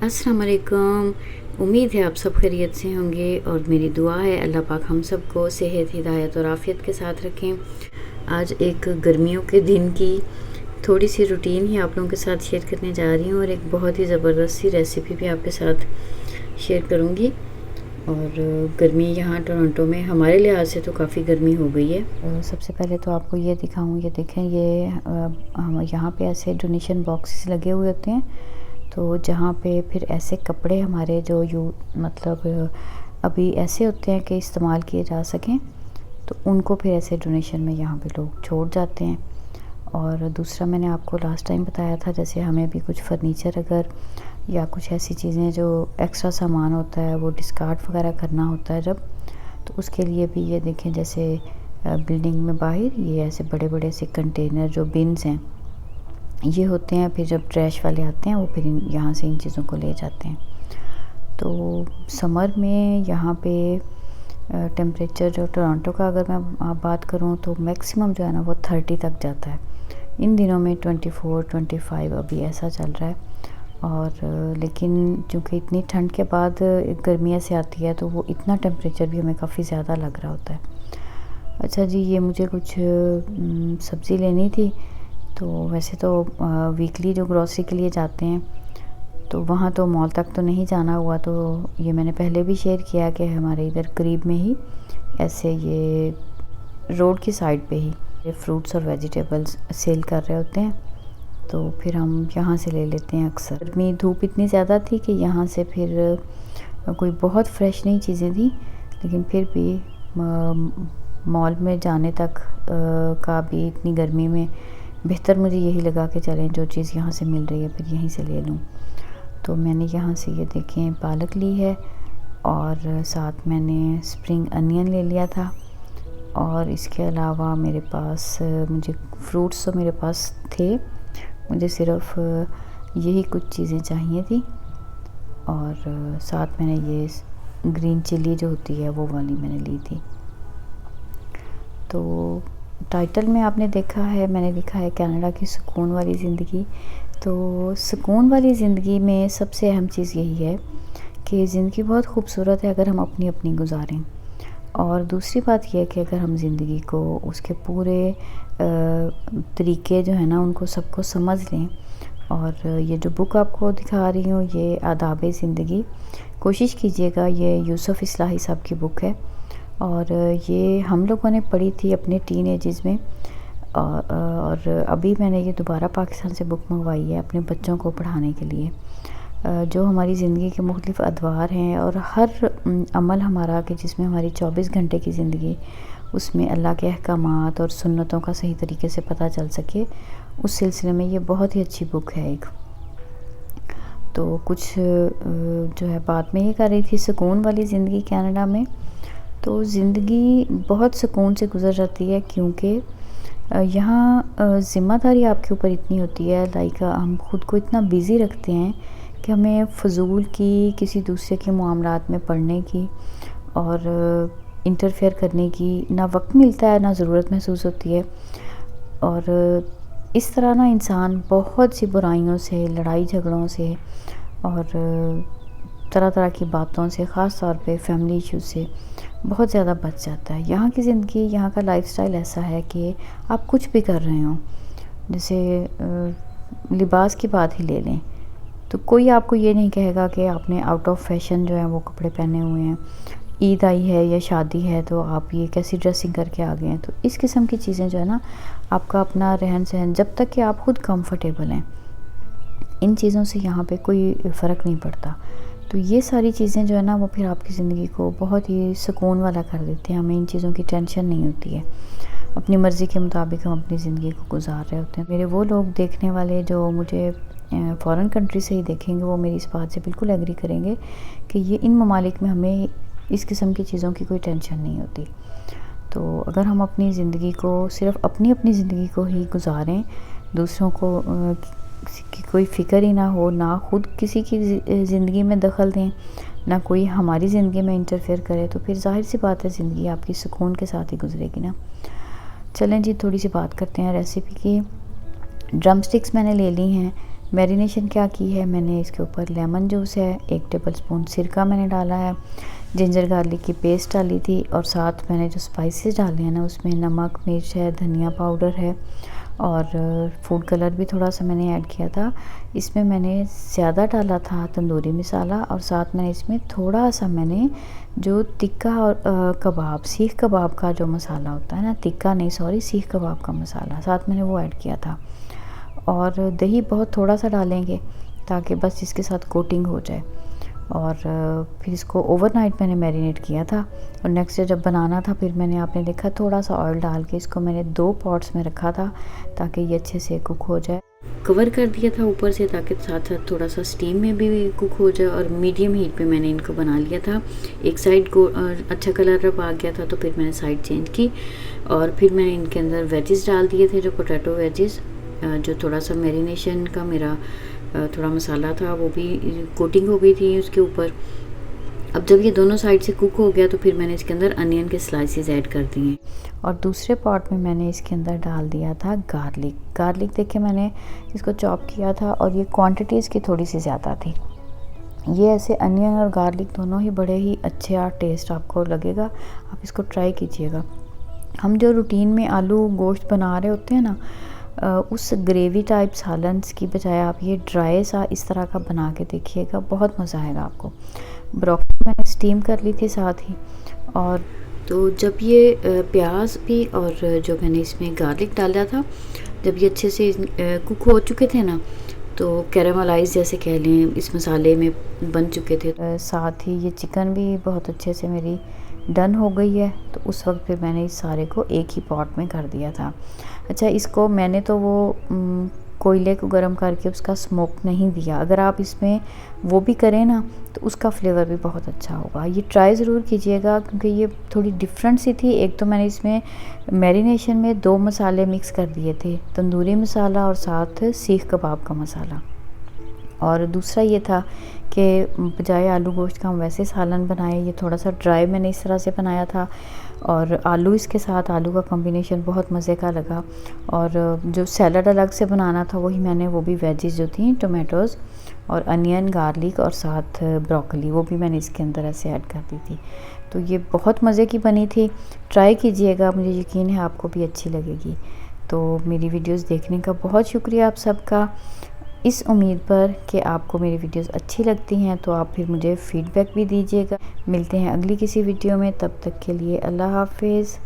अस्सलाम वालेकुम। उम्मीद है आप सब खैरियत से होंगे और मेरी दुआ है अल्लाह पाक हम सबको सेहत, हिदायत और आफ़ियत के साथ रखें। आज एक गर्मियों के दिन की थोड़ी सी रूटीन ही आप लोगों के साथ शेयर करने जा रही हूँ और एक बहुत ही ज़बरदस्त सी रेसिपी भी आपके साथ शेयर करूँगी। और गर्मी यहाँ टोरंटो में हमारे लिहाज से तो काफ़ी गर्मी हो गई है। सबसे पहले तो आपको ये दिखाऊँ, ये देखें, ये हम यहाँ पे ऐसे डोनेशन बॉक्सेस लगे हुए होते हैं, तो जहाँ पे फिर ऐसे कपड़े हमारे जो मतलब अभी ऐसे होते हैं कि इस्तेमाल किए जा सकें, तो उनको फिर ऐसे डोनेशन में यहाँ पे लोग छोड़ जाते हैं। और दूसरा मैंने आपको लास्ट टाइम बताया था, जैसे हमें भी कुछ फ़र्नीचर अगर या कुछ ऐसी चीज़ें जो एक्स्ट्रा सामान होता है वो डिस्कार्ड वगैरह करना होता है जब, तो उसके लिए भी ये देखें, जैसे बिल्डिंग में बाहर ये ऐसे बड़े बड़े से कंटेनर जो बिन्स हैं ये होते हैं, फिर जब ट्रैश वाले आते हैं वो फिर यहाँ से इन चीज़ों को ले जाते हैं। तो समर में यहाँ पे टेम्परेचर जो टोरंटो का अगर मैं बात करूँ तो मैक्सिमम जो है ना वो 30 तक जाता है। इन दिनों में 24, 25 अभी ऐसा चल रहा है। और लेकिन चूँकि इतनी ठंड के बाद गर्मी ऐसे आती है तो वो इतना टेम्परेचर भी हमें काफ़ी ज़्यादा लग रहा होता है। अच्छा जी, ये मुझे कुछ सब्ज़ी लेनी थी, तो वैसे तो वीकली जो ग्रॉसरी के लिए जाते हैं तो वहाँ तो मॉल तक तो नहीं जाना हुआ, तो ये मैंने पहले भी शेयर किया कि हमारे इधर करीब में ही ऐसे ये रोड की साइड पे ही ये फ्रूट्स और वेजिटेबल्स सेल कर रहे होते हैं, तो फिर हम यहाँ से ले लेते हैं अक्सर। गर्मी धूप इतनी ज़्यादा थी कि यहाँ से फिर कोई बहुत फ्रेश नहीं चीज़ें थी, लेकिन फिर भी मॉल में जाने तक का भी इतनी गर्मी में बेहतर मुझे यही लगा कि चलें जो चीज़ यहाँ से मिल रही है फिर यहीं से ले लूँ। तो मैंने यहाँ से ये देखें पालक ली है और साथ मैंने स्प्रिंग अनियन ले लिया था, और इसके अलावा मेरे पास मुझे फ्रूट्स तो मेरे पास थे, मुझे सिर्फ यही कुछ चीज़ें चाहिए थी। और साथ मैंने ये ग्रीन चिल्ली जो होती है वो वाली मैंने ली थी। तो टाइटल में आपने देखा है मैंने लिखा है कनाडा की सुकून वाली ज़िंदगी। तो सुकून वाली ज़िंदगी में सबसे अहम चीज़ यही है कि ज़िंदगी बहुत खूबसूरत है अगर हम अपनी अपनी गुजारें, और दूसरी बात यह है कि अगर हम ज़िंदगी को उसके पूरे तरीके जो है ना उनको सबको समझ लें। और ये जो बुक आपको दिखा रही हूँ ये आदाब ज़िंदगी, कोशिश कीजिएगा, ये यूसुफ़ इस्लाही साहब की बुक है और ये हम लोगों ने पढ़ी थी अपने टीनेजेस में। और अभी मैंने ये दोबारा पाकिस्तान से बुक मंगवाई है अपने बच्चों को पढ़ाने के लिए। जो हमारी ज़िंदगी के मुख्तलिफ़ अदवार हैं और हर अमल हमारा कि जिसमें हमारी 24 घंटे की ज़िंदगी उसमें अल्लाह के अहकामात और सुन्नतों का सही तरीके से पता चल सके, उस सिलसिले में ये बहुत ही अच्छी बुक है एक। तो कुछ जो है बात में ये कर रही थी सुकून वाली ज़िंदगी कनाडा में। तो ज़िंदगी बहुत सुकून से गुज़र जाती है क्योंकि यहाँ ज़िम्मेदारी आपके ऊपर इतनी होती है, लाइक हम ख़ुद को इतना बिज़ी रखते हैं कि हमें फ़जूल की किसी दूसरे के मामलात में पढ़ने की और इंटरफेयर करने की ना वक्त मिलता है ना ज़रूरत महसूस होती है। और इस तरह ना इंसान बहुत सी बुराइयों से, लड़ाई झगड़ों से और तरह तरह की बातों से, ख़ास तौर पे फैमिली इश्यूज़ से बहुत ज़्यादा बच जाता है। यहाँ की ज़िंदगी, यहाँ का लाइफ़स्टाइल ऐसा है कि आप कुछ भी कर रहे हो, जैसे लिबास की बात ही ले लें तो कोई आपको ये नहीं कहेगा कि आपने आउट ऑफ फैशन जो है वो कपड़े पहने हुए हैं, ईद आई है या शादी है तो आप ये कैसी ड्रेसिंग करके आ गए हैं। तो इस किस्म की चीज़ें जो है ना, आपका अपना रहन सहन, जब तक कि आप खुद कंफर्टेबल हैं, इन चीज़ों से यहाँ पे कोई फ़र्क नहीं पड़ता। तो ये सारी चीज़ें जो है ना वो फिर आपकी ज़िंदगी को बहुत ही सुकून वाला कर देते हैं। हमें इन चीज़ों की टेंशन नहीं होती है, अपनी मर्ज़ी के मुताबिक हम अपनी ज़िंदगी को गुजार रहे होते हैं। मेरे वो लोग देखने वाले जो मुझे फ़ॉरेन कंट्री से ही देखेंगे वो मेरी इस बात से बिल्कुल एग्री करेंगे कि ये इन ममालिक में हमें इस किस्म की चीज़ों की कोई टेंशन नहीं होती। तो अगर हम अपनी ज़िंदगी को सिर्फ़ अपनी ज़िंदगी को ही गुजारें, दूसरों को की कोई फ़िक्र ही ना हो, ना खुद किसी की ज़िंदगी में दखल दें, ना कोई हमारी ज़िंदगी में इंटरफेयर करे, तो फिर ज़ाहिर सी बात है ज़िंदगी आपकी सुकून के साथ ही गुजरेगी ना। चलें जी, थोड़ी सी बात करते हैं रेसिपी की। ड्रम स्टिक्स मैंने ले ली हैं, मैरिनेशन क्या की है मैंने, इसके ऊपर लेमन जूस है, 1 टेबलस्पून सिरका मैंने डाला है, जिंजर गार्लिक की पेस्ट डाली थी, और साथ मैंने जो स्पाइसेस डाले हैं ना उसमें नमक, मिर्च है, धनिया पाउडर है, और फूड कलर भी थोड़ा सा मैंने ऐड किया था। इसमें मैंने ज़्यादा डाला था तंदूरी मसाला, और साथ मैंने इसमें थोड़ा सा मैंने जो टिक्का और कबाब, सीख कबाब का जो मसाला होता है ना, टिक्का नहीं सॉरी, सीख कबाब का मसाला, साथ मैंने वो ऐड किया था। और दही बहुत थोड़ा सा डालेंगे ताकि बस इसके साथ कोटिंग हो जाए। और फिर इसको ओवरनाइट मैंने मैरिनेट किया था, और नेक्स्ट डे जब बनाना था फिर मैंने, आपने देखा, थोड़ा सा ऑयल डाल के इसको मैंने 2 पॉट्स में रखा था ताकि ये अच्छे से कुक हो जाए। कवर कर दिया था ऊपर से ताकि साथ साथ थोड़ा सा स्टीम में भी कुक हो जाए, और मीडियम हीट पे मैंने इनको बना लिया था। एक साइड को अच्छा कलर अब आ गया था तो फिर मैंने साइड चेंज की, और फिर मैंने इनके अंदर वेजेस डाल दिए थे, जो पोटैटो वेजेस, जो थोड़ा सा मैरिनेशन का मेरा थोड़ा मसाला था वो भी कोटिंग हो गई थी उसके ऊपर। अब जब ये दोनों साइड से कुक हो गया तो फिर मैंने इसके अंदर अनियन के स्लाइसेस ऐड कर दिए, और दूसरे पॉट में मैंने इसके अंदर डाल दिया था गार्लिक देखिए मैंने इसको चॉप किया था, और ये क्वांटिटी इसकी थोड़ी सी ज़्यादा थी। ये ऐसे अनियन और गार्लिक दोनों ही बड़े ही अच्छे और टेस्ट आपको लगेगा, आप इसको ट्राई कीजिएगा। हम जो रूटीन में आलू गोश्त बना रहे होते हैं ना, उस ग्रेवी टाइप सालन्स की बजाय आप ये ड्राई सा इस तरह का बना के देखिएगा, बहुत मज़ा आएगा आपको। ब्रोकली मैंने स्टीम कर ली थी साथ ही, और तो जब ये प्याज भी और जो मैंने इसमें गार्लिक डाला था, जब ये अच्छे से कुक हो चुके थे ना, तो कैरामलाइज जैसे कह लें इस मसाले में बन चुके थे, साथ ही ये चिकन भी बहुत अच्छे से मेरी डन हो गई है। तो उस वक्त फिर मैंने इस सारे को एक ही पॉट में कर दिया था। अच्छा, इसको मैंने तो वो कोयले को गर्म करके उसका स्मोक नहीं दिया, अगर आप इसमें वो भी करें ना तो उसका फ्लेवर भी बहुत अच्छा होगा। ये ट्राई ज़रूर कीजिएगा क्योंकि ये थोड़ी डिफरेंट सी थी। एक तो मैंने इसमें मैरिनेशन में 2 मसाले मिक्स कर दिए थे, तंदूरी मसाला और साथ सीख कबाब का मसाला, और दूसरा ये था कि बजाय आलू गोश्त का हम वैसे सालन बनाए, ये थोड़ा सा ड्राई मैंने इस तरह से बनाया था, और आलू इसके साथ, आलू का कॉम्बिनेशन बहुत मज़े का लगा। और जो सैलड अलग से बनाना था वही मैंने, वो भी वेजिस जो थी, टोमेटोज़ और अनियन, गार्लिक और साथ ब्रोकली, वो भी मैंने इसके अंदर ऐसे ऐड कर दी थी। तो ये बहुत मज़े की बनी थी, ट्राई कीजिएगा, मुझे यकीन है आपको भी अच्छी लगेगी। तो मेरी वीडियोज़ देखने का बहुत शुक्रिया आप सबका, इस उम्मीद पर कि आपको मेरी वीडियोस अच्छी लगती हैं, तो आप फिर मुझे फ़ीडबैक भी दीजिएगा। मिलते हैं अगली किसी वीडियो में, तब तक के लिए अल्लाह हाफ़िज़।